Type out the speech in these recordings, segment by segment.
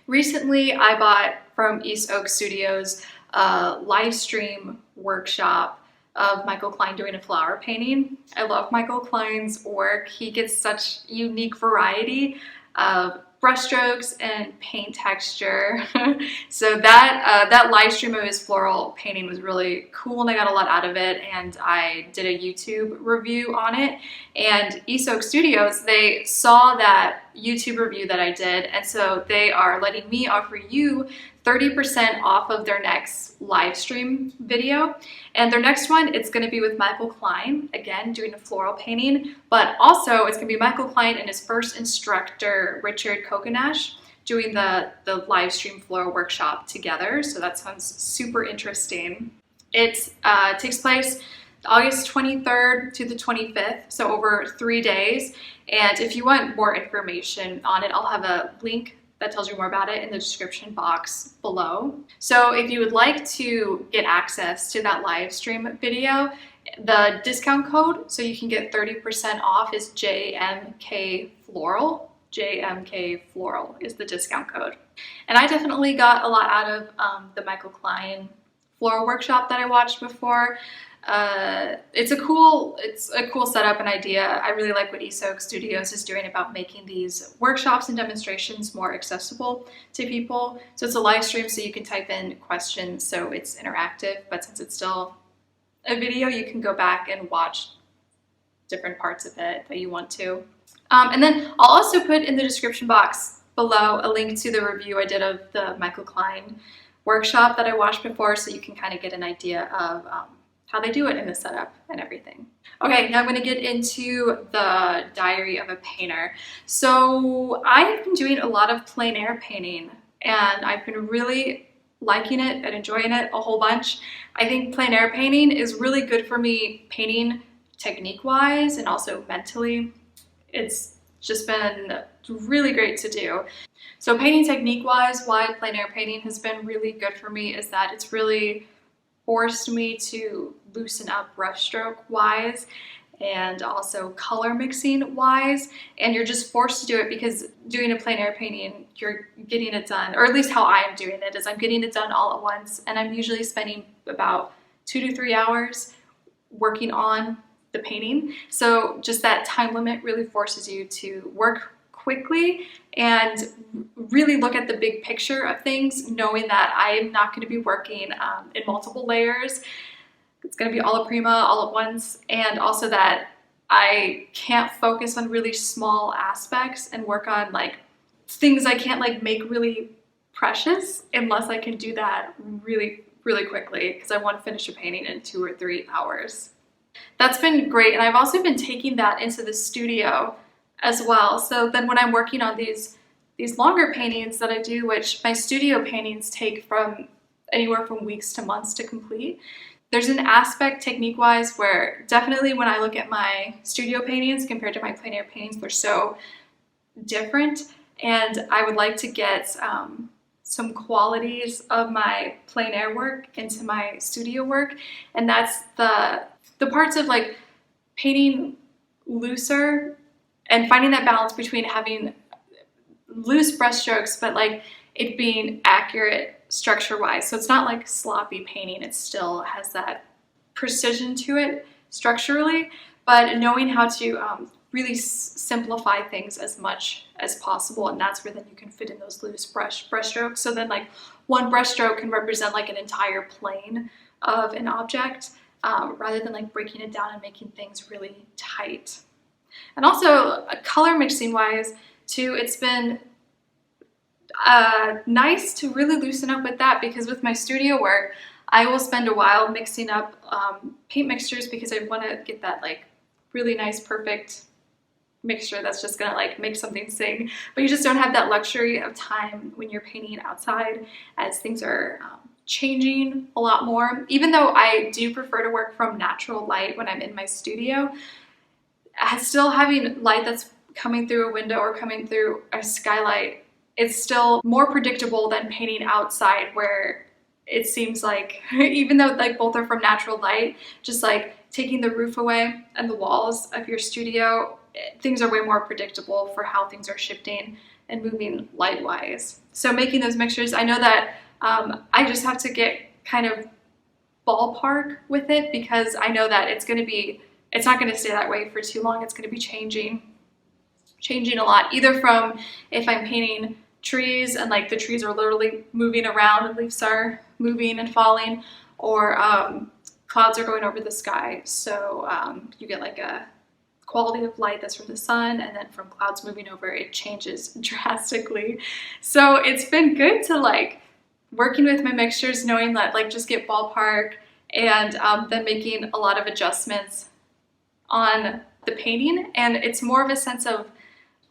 Recently, I bought from East Oak Studios a live stream workshop of Michael Klein doing a flower painting. I love Michael Klein's work. He gets such unique variety of brushstrokes and paint texture. So that live stream of his floral painting was really cool, and I got a lot out of it, and I did a YouTube review on it. And East Oak Studios, they saw that YouTube review that I did, and so they are letting me offer you 30% off of their next live stream video. And their next one, it's going to be with Michael Klein, again, doing a floral painting, but also it's going to be Michael Klein and his first instructor, Richard Kokenash, doing the live stream floral workshop together. So that sounds super interesting. It takes place August 23rd to the 25th, so over 3 days. And if you want more information on it, I'll have a link that tells you more about it in the description box below. So if you would like to get access to that live stream video, the discount code so you can get 30% off is JMK Floral. JMK Floral is the discount code. And I definitely got a lot out of the Michael Klein floral workshop that I watched before. It's a cool setup and idea. I really like what East Oak Studios is doing about making these workshops and demonstrations more accessible to people. So it's a live stream, so you can type in questions, so it's interactive, but since it's still a video, you can go back and watch different parts of it that you want to. And then I'll also put in the description box below a link to the review I did of the Michael Klein workshop that I watched before, so you can kind of get an idea of how they do it in the setup and everything. Okay, now I'm going to get into the Diary of a Painter. So I have been doing a lot of plein air painting, and I've been really liking it and enjoying it a whole bunch. I think plein air painting is really good for me painting technique-wise and also mentally. It's just been really great to do. So painting technique-wise, why plein air painting has been really good for me is that it's really forced me to loosen up brushstroke wise and also color mixing wise, and you're just forced to do it because doing a plein air painting, you're getting it done, or at least how I am doing it is I'm getting it done all at once, and I'm usually spending about 2 to 3 hours working on the painting. So just that time limit really forces you to work quickly and really look at the big picture of things, knowing that I'm not going to be working in multiple layers. It's going to be alla prima all at once, and also that I can't focus on really small aspects and work on like things I can't like make really precious unless I can do that really, really quickly, because I want to finish a painting in 2 or 3 hours. That's been great, and I've also been taking that into the studio as well. So then when I'm working on these longer paintings that I do, which my studio paintings take from anywhere from weeks to months to complete, there's an aspect technique-wise where definitely when I look at my studio paintings compared to my plein air paintings, they're so different, and I would like to get some qualities of my plein air work into my studio work, and that's the parts of like painting looser and finding that balance between having loose brush strokes but like it being accurate structure wise. So it's not like sloppy painting, it still has that precision to it structurally, but knowing how to really simplify things as much as possible, and that's where then you can fit in those loose brush strokes. So then like one brush stroke can represent like an entire plane of an object, rather than like breaking it down and making things really tight. And also color mixing wise too, it's been nice to really loosen up with that, because with my studio work, I will spend a while mixing up paint mixtures because I want to get that like really nice, perfect mixture that's just gonna like make something sing. But you just don't have that luxury of time when you're painting outside, as things are changing a lot more. Even though I do prefer to work from natural light when I'm in my studio, still having light that's coming through a window or coming through a skylight, it's still more predictable than painting outside, where it seems like, even though like both are from natural light, just like taking the roof away and the walls of your studio, things are way more predictable for how things are shifting and moving light-wise. So making those mixtures, I know that I just have to get kind of ballpark with it, because I know that it's not going to stay that way for too long. It's going to be changing a lot, either from if I'm painting trees and like the trees are literally moving around and leaves are moving and falling, or clouds are going over the sky. So you get like a quality of light that's from the sun, and then from clouds moving over, it changes drastically. So it's been good to like working with my mixtures, knowing that like just get ballpark, and then making a lot of adjustments on the painting. And it's more of a sense of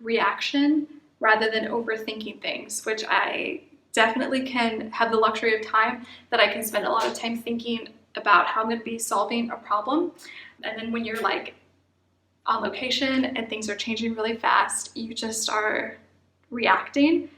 reaction rather than overthinking things, which I definitely can have the luxury of time that I can spend a lot of time thinking about how I'm going to be solving a problem. And then when you're like on location and things are changing really fast, you just are reacting.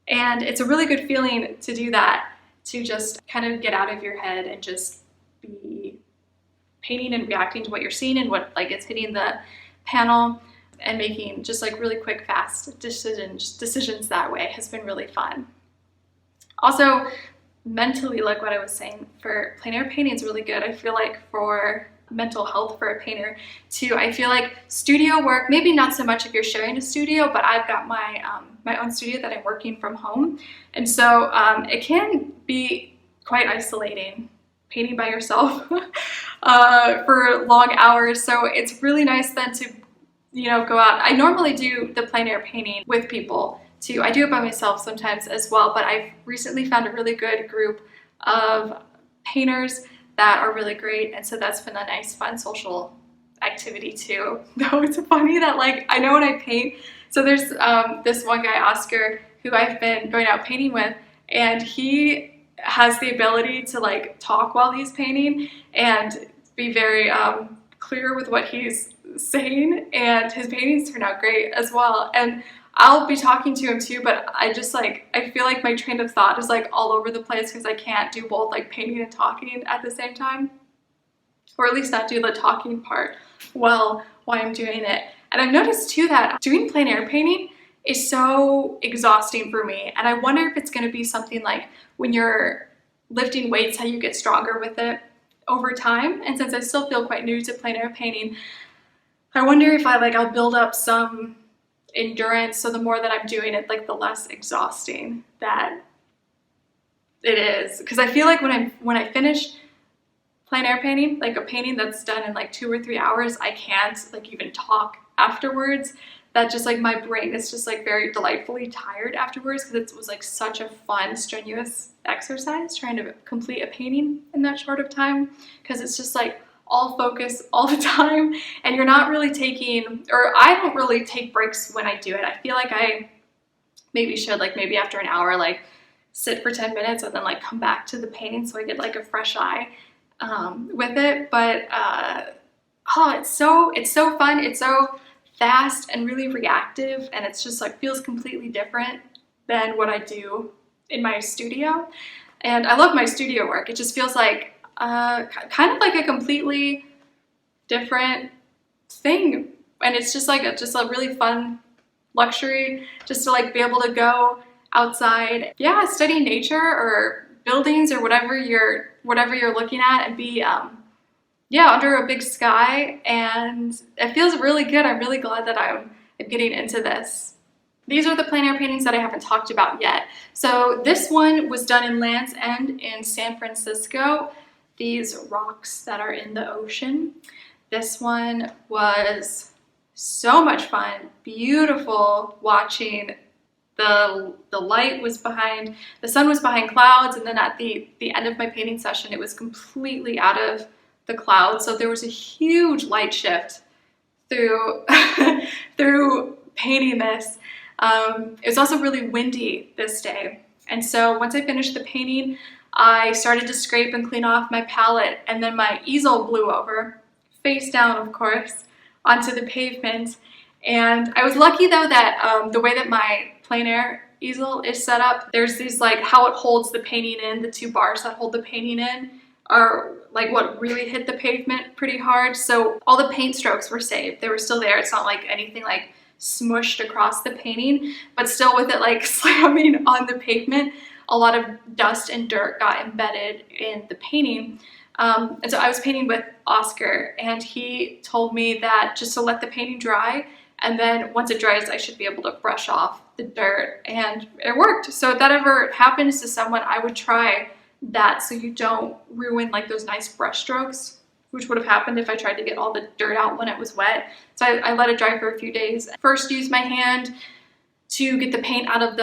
And it's a really good feeling to do that, to just kind of get out of your head and just be painting and reacting to what you're seeing and what like is hitting the panel, and making just like really quick, fast decisions that way has been really fun. Also, mentally, like what I was saying, for plein air painting is really good. I feel like for mental health for a painter too. I feel like studio work, maybe not so much if you're sharing a studio, but I've got my my own studio that I'm working from home, and so it can be quite isolating painting by yourself for long hours. So it's really nice then to go out. I normally do the plein air painting with people too. I do it by myself sometimes as well, but I've recently found a really good group of painters that are really great, and so that's been a nice, fun social activity too. Though it's funny that like I know when I paint, so there's this one guy, Oscar, who I've been going out painting with, and he has the ability to like talk while he's painting and be very clear with what he's saying, and his paintings turn out great as well. And I'll be talking to him too, but I feel like my train of thought is like all over the place, because I can't do both like painting and talking at the same time, or at least not do the talking part well while I'm doing it. And I've noticed too that doing plein air painting is so exhausting for me, and I wonder if it's going to be something like when you're lifting weights, how you get stronger with it over time. And since I still feel quite new to plein air painting, I wonder if I'll build up some endurance, so the more that I'm doing it, like the less exhausting that it is. Because I feel like when I finish plein air painting, like a painting that's done in like 2 or 3 hours, I can't like even talk afterwards. That just like my brain is just like very delightfully tired afterwards, because it was like such a fun, strenuous exercise trying to complete a painting in that short of time, because it's just like all focus all the time, and you're not really taking, or I don't really take breaks when I do it. I feel like I maybe should, like maybe after an hour, like sit for 10 minutes and then like come back to the painting so I get like a fresh eye with it. But it's so fun. It's so fast and really reactive, and it's just like feels completely different than what I do in my studio. And I love my studio work. It just feels like kind of like a completely different thing, and it's just like just a really fun luxury just to like be able to go outside, study nature or buildings or whatever you're looking at, and be under a big sky, and it feels really good. I'm really glad that I'm getting into this. These are the plein air paintings that I haven't talked about yet. So this one was done in Land's End in San Francisco. These rocks that are in the ocean. This one was so much fun, beautiful, watching the light was behind, the sun was behind clouds, and then at the end of my painting session, it was completely out of the clouds. So there was a huge light shift through through painting this. It was also really windy this day. And so once I finished the painting, I started to scrape and clean off my palette, and then my easel blew over, face down of course, onto the pavement. And I was lucky though that the way that my plein air easel is set up, there's these like how it holds the painting in, the 2 bars that hold the painting in are like what really hit the pavement pretty hard. So all the paint strokes were saved. They were still there. It's not like anything like smushed across the painting, but still with it like slamming on the pavement, a lot of dust and dirt got embedded in the painting. And so I was painting with Oscar, and he told me that just to let the painting dry, and then once it dries, I should be able to brush off the dirt, and it worked. So if that ever happens to someone, I would try that so you don't ruin like those nice brush strokes, which would have happened if I tried to get all the dirt out when it was wet. So I let it dry for a few days. First, use my hand to get the paint out of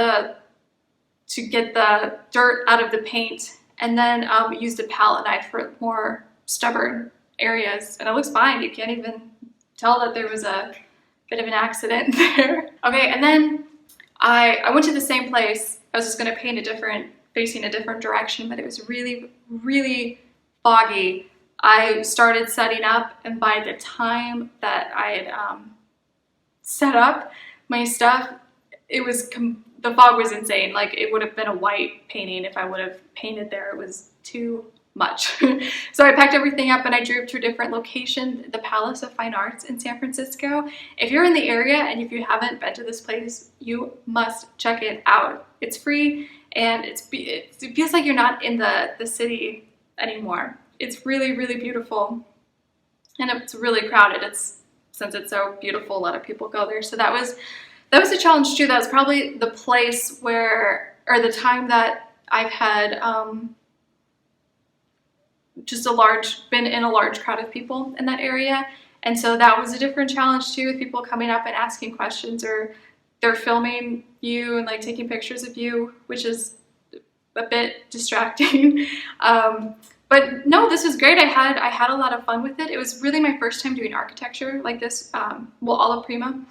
to get the dirt out of the paint, and then used a palette knife for more stubborn areas, and it looks fine. You can't even tell that there was a bit of an accident there. Okay, and then I went to the same place. I was just gonna paint facing a different direction, but it was really, really foggy. I started setting up, and by the time that I had set up my stuff, it was the fog was insane. Like, it would have been a white painting if I would have painted there. It was too much. So I packed everything up and I drove to a different location, the Palace of Fine Arts in San Francisco. If you're in the area and if you haven't been to this place, you must check it out. It's free, and it feels like you're not in the city anymore. It's really, really beautiful, and it's really crowded. Since it's so beautiful, a lot of people go there. So that was a challenge too. That was probably the place or the time that I've had been in a large crowd of people in that area. And so that was a different challenge too, with people coming up and asking questions, or they're filming you and like taking pictures of you, which is a bit distracting. But no, this was great. I had a lot of fun with it. It was really my first time doing architecture like this, alla prima.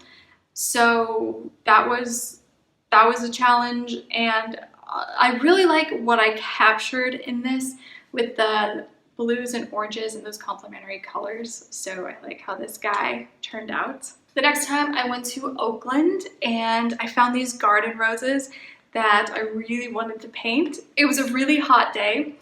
So that was a challenge, and I really like what I captured in this with the blues and oranges and those complementary colors. So I like how this guy turned out. The next time I went to Oakland, and I found these garden roses that I really wanted to paint. It was a really hot day,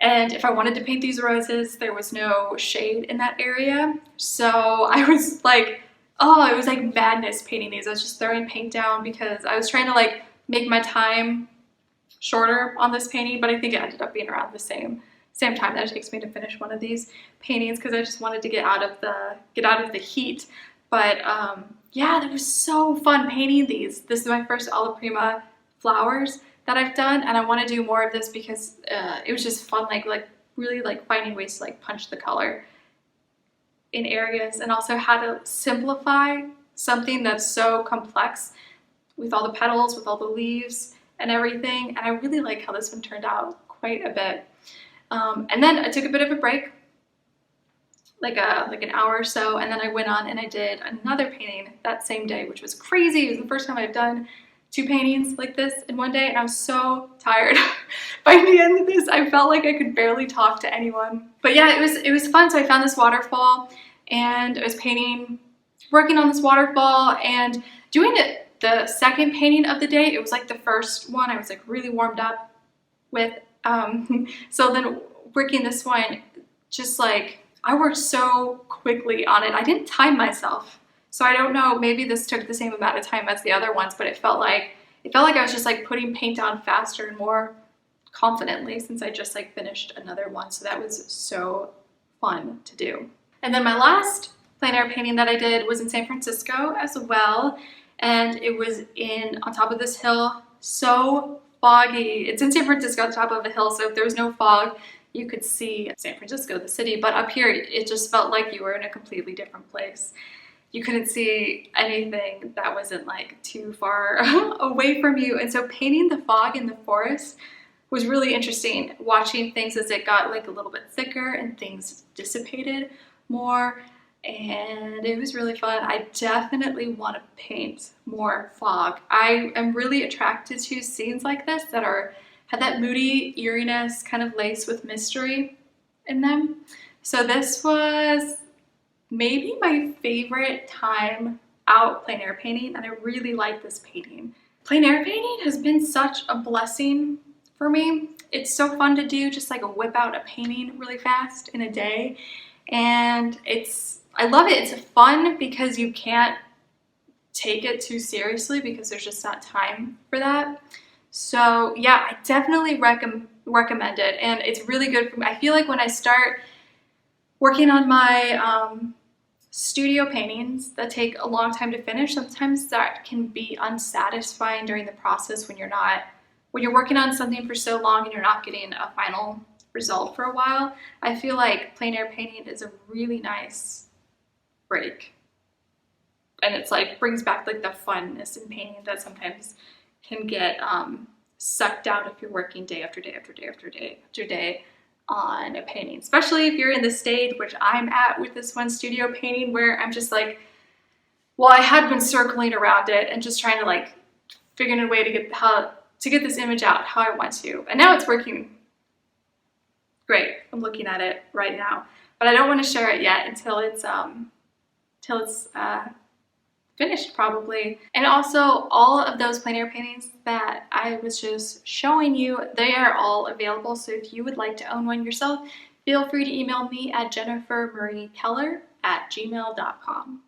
and if I wanted to paint these roses, there was no shade in that area. So I was like, oh, it was like madness painting these. I was just throwing paint down because I was trying to like make my time shorter on this painting, but I think it ended up being around the same time that it takes me to finish one of these paintings, because I just wanted to get out of the heat. But yeah, that was so fun painting these. This is my first alla prima flowers that I've done, and I want to do more of this because it was just fun, like really like finding ways to like punch the color in areas, and also how to simplify something that's so complex with all the petals, with all the leaves and everything. And I really like how this one turned out quite a bit. And then I took a bit of a break, like an hour or so, and then I went on and I did another painting that same day, which was crazy. It was the first time I've done 2 paintings like this in one day, and I was so tired. By the end of this, I felt like I could barely talk to anyone. But yeah, it was fun. So I found this waterfall, and I was working on this waterfall, and doing it the second painting of the day. It was like the first one I was like really warmed up with. So then working this one, just like I worked so quickly on it. I didn't time myself. So I don't know, maybe this took the same amount of time as the other ones, but it felt like I was just like putting paint down faster and more confidently, since I just like finished another one. So that was so fun to do. And then my last plein air painting that I did was in San Francisco as well. And it was on top of this hill, so foggy. It's in San Francisco on top of a hill, so if there was no fog, you could see San Francisco, the city. But up here, it just felt like you were in a completely different place. You couldn't see anything that wasn't like too far away from you. And so painting the fog in the forest was really interesting, watching things as it got like a little bit thicker and things dissipated more. And it was really fun. I definitely want to paint more fog. I am really attracted to scenes like this that have that moody eeriness kind of laced with mystery in them. So this was maybe my favorite time out plein air painting, and I really like this painting. Plein air painting has been such a blessing for me. It's so fun to do, just like whip out a painting really fast in a day. And I love it. It's fun because you can't take it too seriously because there's just not time for that. So yeah, I definitely recommend it, and it's really good for me. I feel like when I start working on my studio paintings that take a long time to finish, sometimes that can be unsatisfying during the process when you're working on something for so long and you're not getting a final result for a while. I feel like plein air painting is a really nice break. And it's like brings back like the funness in painting that sometimes can get sucked out if you're working day after day after day after day after day on a painting, especially if you're in the stage which I'm at with this one studio painting where I'm just like, well, I had been circling around it and just trying to like figure out a way to get this image out how I want to, and now it's working great. I'm looking at it right now, but I don't want to share it yet until it's finished probably. And also all of those plein air paintings that I was just showing you, they are all available. So if you would like to own one yourself, feel free to email me at jennifermariekeller@gmail.com.